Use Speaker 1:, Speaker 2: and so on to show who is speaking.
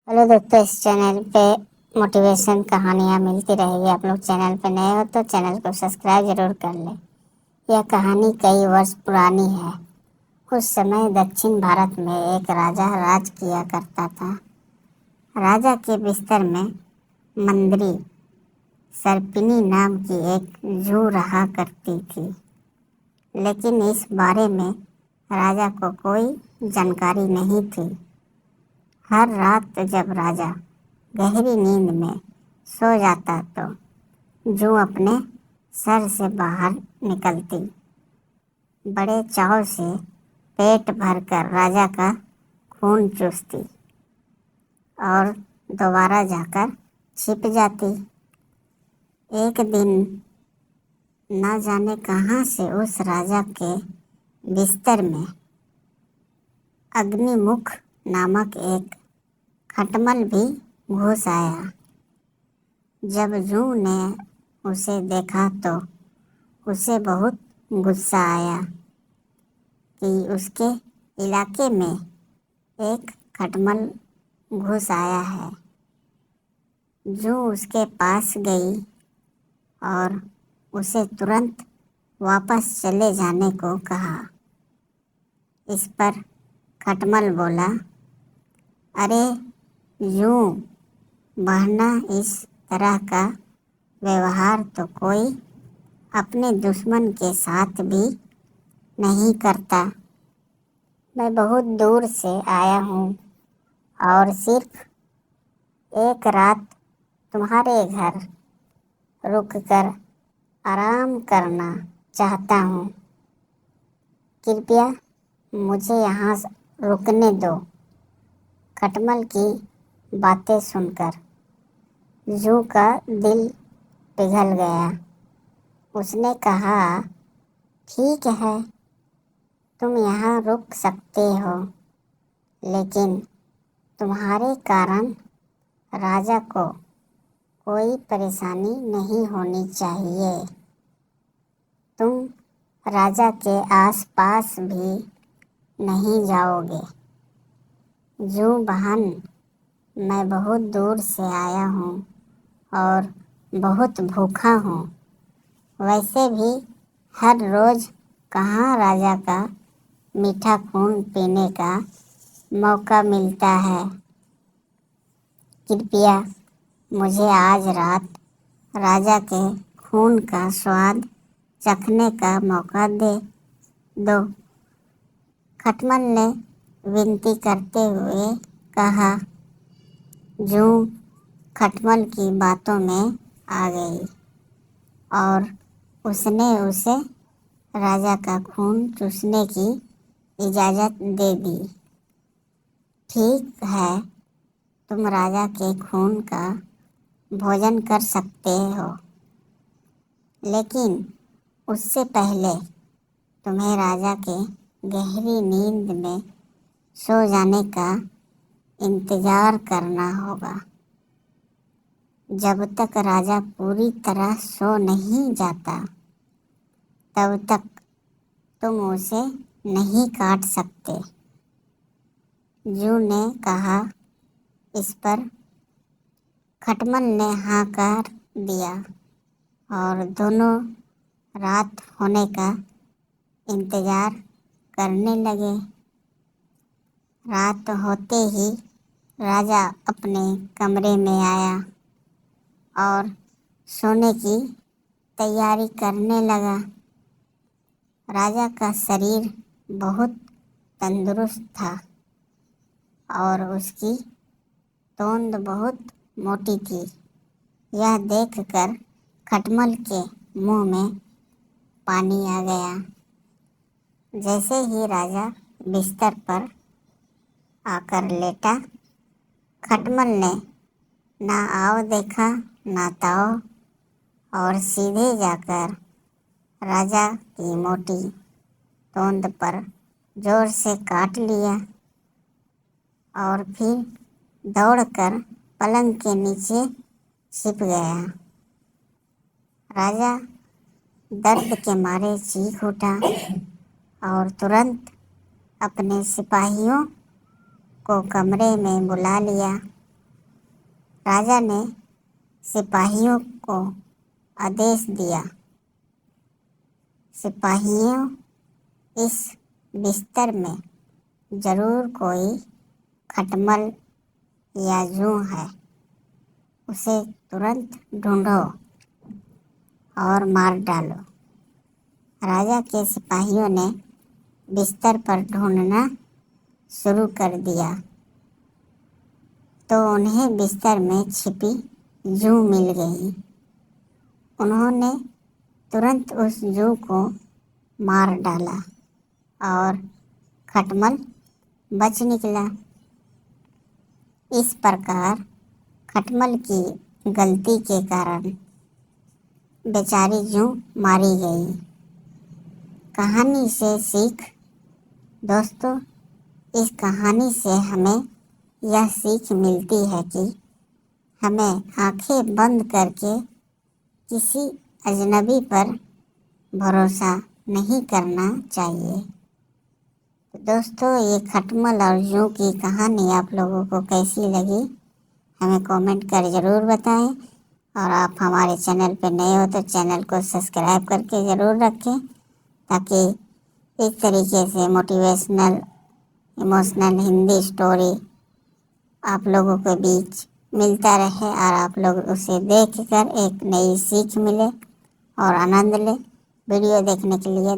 Speaker 1: Hello दोस्तों, इस channel पे मोटिवेशन कहानियाँ मिलती रहेगी। आप लोग चैनल पे नए हो तो चैनल को सब्सक्राइब जरूर कर लें। यह कहानी कई वर्ष पुरानी है। उस समय दक्षिण भारत में एक राजा राज किया करता था। राजा के बिस्तर में मंद्री सर्पिनी नाम की एक जू रहा करती थी, लेकिन इस बारे में राजा को कोई जानकारी नहीं थी। हर रात जब राजा गहरी नींद में सो जाता तो जू अपने सर से बाहर निकलती, बड़े चाव से पेट भरकर राजा का खून चूसती और दोबारा जाकर छिप जाती। एक दिन न जाने कहाँ से उस राजा के बिस्तर में अग्निमुख नामक एक खटमल भी घुस आया। जब जू ने उसे देखा तो उसे बहुत गुस्सा आया कि उसके इलाके में एक खटमल घुस आया है। जू उसके पास गई और उसे तुरंत वापस चले जाने को कहा। इस पर खटमल बोला, अरे जू, बहना, इस तरह का व्यवहार तो कोई अपने दुश्मन के साथ भी नहीं करता। मैं बहुत दूर से आया हूँ और सिर्फ एक रात तुम्हारे घर रुककर आराम करना चाहता हूँ। कृपया मुझे यहाँ रुकने दो। खटमल की बातें सुनकर जू का दिल पिघल गया। उसने कहा, ठीक है, तुम यहाँ रुक सकते हो, लेकिन तुम्हारे कारण राजा को कोई परेशानी नहीं होनी चाहिए। तुम राजा के आसपास भी नहीं जाओगे। जू बहन, मैं बहुत दूर से आया हूँ और बहुत भूखा हूँ। वैसे भी हर रोज़ कहाँ राजा का मीठा खून पीने का मौका मिलता है। कृपया मुझे आज रात राजा के खून का स्वाद चखने का मौका दे दो। खटमल ने विनती करते हुए कहा। जू खटमल की बातों में आ गई और उसने उसे राजा का खून चूसने की इजाज़त दे दी। ठीक है, तुम राजा के खून का भोजन कर सकते हो, लेकिन उससे पहले तुम्हें राजा के गहरी नींद में सो जाने का इंतज़ार करना होगा। जब तक राजा पूरी तरह सो नहीं जाता, तब तक तुम उसे नहीं काट सकते। जू ने कहा। इस पर खटमल ने हाँ कर दिया और दोनों रात होने का इंतज़ार करने लगे। रात होते ही राजा अपने कमरे में आया और सोने की तैयारी करने लगा। राजा का शरीर बहुत तंदुरुस्त था और उसकी तोंद बहुत मोटी थी। यह देखकर खटमल के मुंह में पानी आ गया। जैसे ही राजा बिस्तर पर आकर लेटा, खटमल ने ना आव देखा ना ताव और सीधे जाकर राजा की मोटी तोंद पर जोर से काट लिया और फिर दौड़कर पलंग के नीचे छिप गया। राजा दर्द के मारे चीख उठा और तुरंत अपने सिपाहियों को कमरे में बुला लिया। राजा ने सिपाहियों को आदेश दिया, सिपाहियों, इस बिस्तर में जरूर कोई खटमल या जूं है, उसे तुरंत ढूंढो और मार डालो। राजा के सिपाहियों ने बिस्तर पर ढूंढना शुरू कर दिया तो उन्हें बिस्तर में छिपी जूं मिल गई। उन्होंने तुरंत उस जूं को मार डाला और खटमल बच निकला। इस प्रकार खटमल की गलती के कारण बेचारी जूं मारी गई। कहानी से सीख। दोस्तों, इस कहानी से हमें यह सीख मिलती है कि हमें आंखें बंद करके किसी अजनबी पर भरोसा नहीं करना चाहिए। तो दोस्तों, ये खटमल और जूं की कहानी आप लोगों को कैसी लगी हमें कमेंट कर ज़रूर बताएं। और आप हमारे चैनल पर नए हो तो चैनल को सब्सक्राइब करके ज़रूर रखें, ताकि इस तरीके से मोटिवेशनल इमोशनल हिंदी स्टोरी आप लोगों के बीच मिलता रहे और आप लोग उसे देखकर एक नई सीख मिले और आनंद लें। वीडियो देखने के लिए